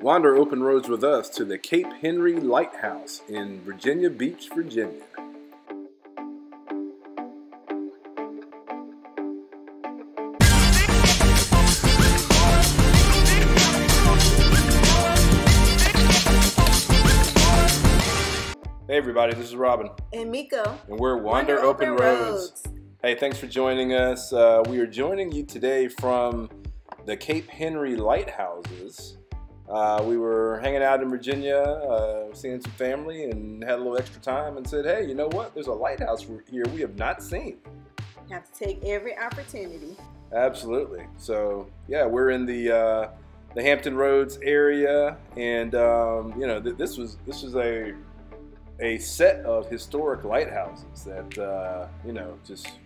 Wander open roads with us to the Cape Henry Lighthouse in Virginia Beach, Virginia. Hey everybody, this is Robin. And Miko. And we're Wander Open Roads. Hey, thanks for joining us. We are joining you today from the Cape Henry Lighthouses. We were hanging out in Virginia, seeing some family, and had a little extra time and said, hey, you know what? There's a lighthouse here we have not seen. Have to take every opportunity. Absolutely. So, yeah, we're in the Hampton Roads area, and you know, this was a set of historic lighthouses that you know, just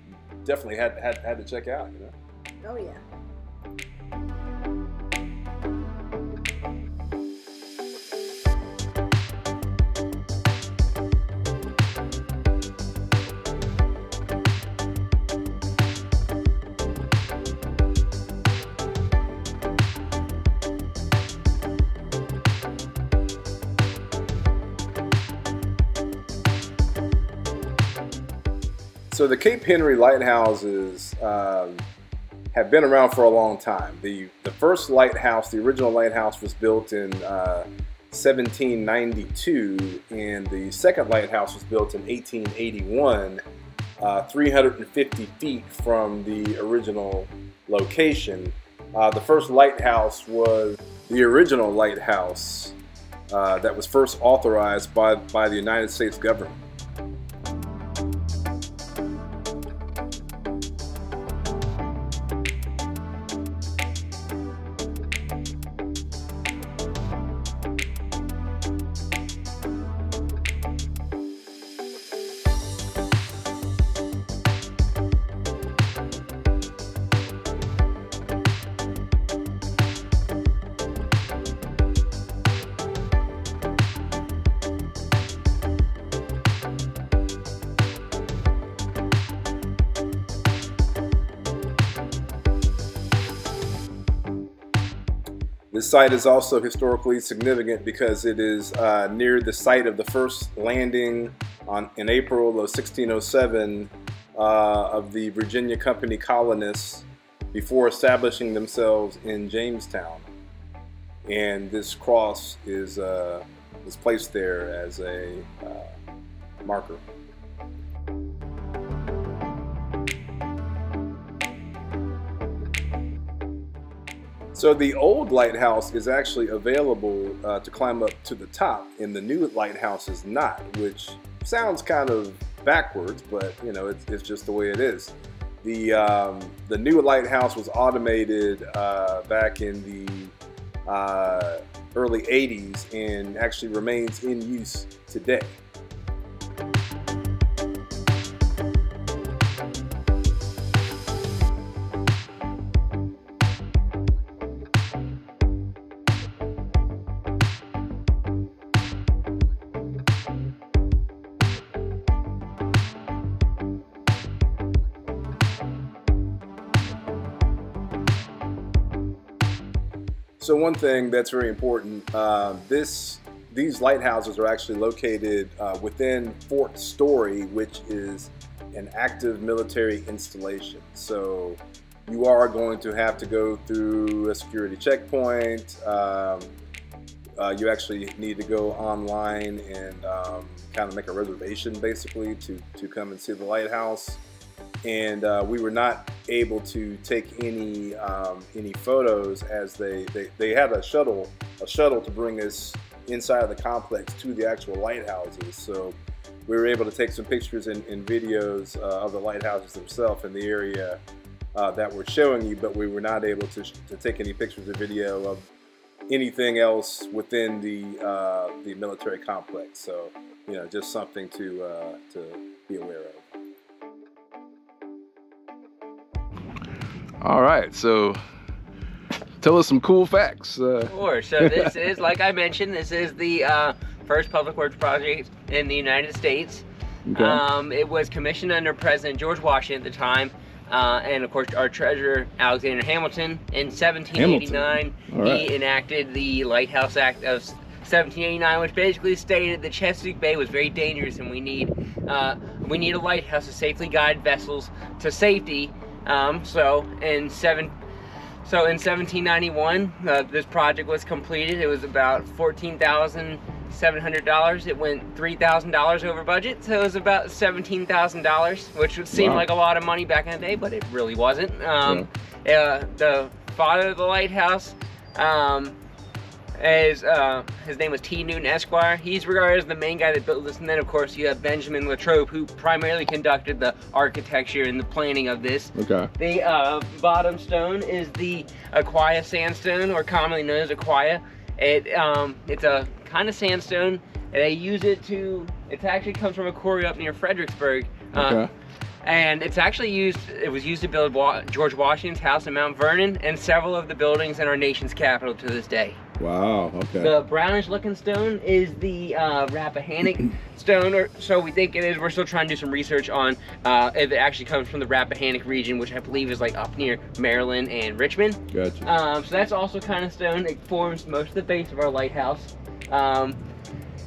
definitely had to check out. You know. Oh yeah. So the Cape Henry Lighthouses have been around for a long time. The first lighthouse, the original lighthouse, was built in 1792, and the second lighthouse was built in 1881, 350 feet from the original location. The first lighthouse was the original lighthouse that was first authorized by the United States government. This site is also historically significant because it is near the site of the first landing in April of 1607 of the Virginia Company colonists before establishing themselves in Jamestown. And this cross is placed there as a marker. So the old lighthouse is actually available to climb up to the top, and the new lighthouse is not, which sounds kind of backwards, but you know, it's just the way it is. The new lighthouse was automated back in the early 80s and actually remains in use today. So one thing that's very important, these lighthouses are actually located within Fort Story, which is an active military installation. So you are going to have to go through a security checkpoint. You actually need to go online and kind of make a reservation basically to come and see the lighthouse. And we were not able to take any photos, as they had a shuttle to bring us inside of the complex to the actual lighthouses. So we were able to take some pictures and videos of the lighthouses themselves in the area that we're showing you, but we were not able to take any pictures or video of anything else within the military complex. So, you know, just something to be aware of. All right, so tell us some cool facts. Sure. So this is, like I mentioned, this is the first public works project in the United States. Okay. It was commissioned under President George Washington at the time. and of course our treasurer Alexander Hamilton in 1789 he enacted the Lighthouse Act of 1789, which basically stated that Chesapeake Bay was very dangerous and we need a lighthouse to safely guide vessels to safety. So in 1791 this project was completed. It was about $14,700. It went $3,000 over budget, so it was about $17,000, which would seem like a lot of money back in the day, but it really wasn't. The father of the lighthouse, his name was T. Newton Esquire. He's regarded as the main guy that built this, and then of course you have Benjamin Latrobe, who primarily conducted the architecture and the planning of this. The bottom stone is the Aquia sandstone, or commonly known as Aquia. It's a kind of sandstone. They use it to, it actually comes from a quarry up near Fredericksburg. And it's actually used, it was used to build George Washington's house in Mount Vernon and several of the buildings in our nation's capital to this day. Wow, okay. The brownish looking stone is the Rappahannock stone, or so we think it is. We're still trying to do some research on if it actually comes from the Rappahannock region, which I believe is like up near Maryland and Richmond. Gotcha. So that's also kind of stone. It forms most of the base of our lighthouse.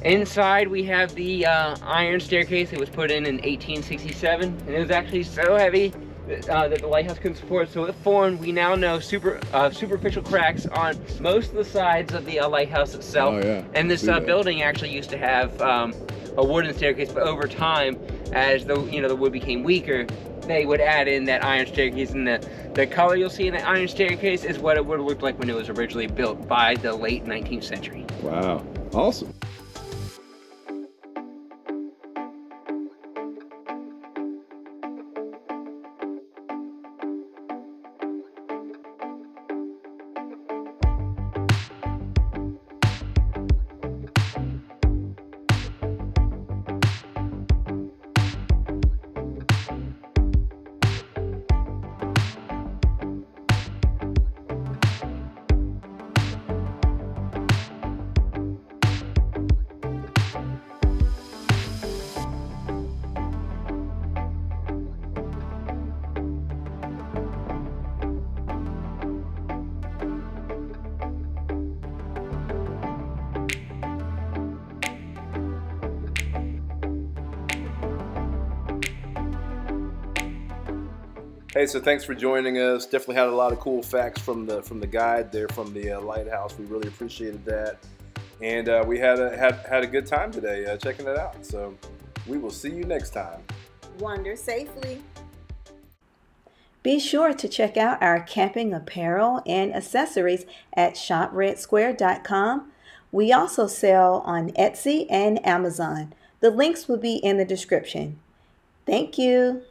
Inside we have the iron staircase. It was put in 1867, and it was actually so heavy that the lighthouse couldn't support, so it formed, we now know, superficial cracks on most of the sides of the lighthouse itself. And this building actually used to have a wooden staircase, but over time, as the wood became weaker, they would add in that iron staircase, and the color you'll see in the iron staircase is what it would have looked like when it was originally built by the late 19th century. Wow, awesome. Hey, so thanks for joining us. Definitely had a lot of cool facts from the guide there from the Lighthouse. We really appreciated that, and we had a good time today checking it out. So we will see you next time. Wander safely. Be sure to check out our camping apparel and accessories at shopredsquare.com. We also sell on Etsy and Amazon. The links will be in the description. Thank you.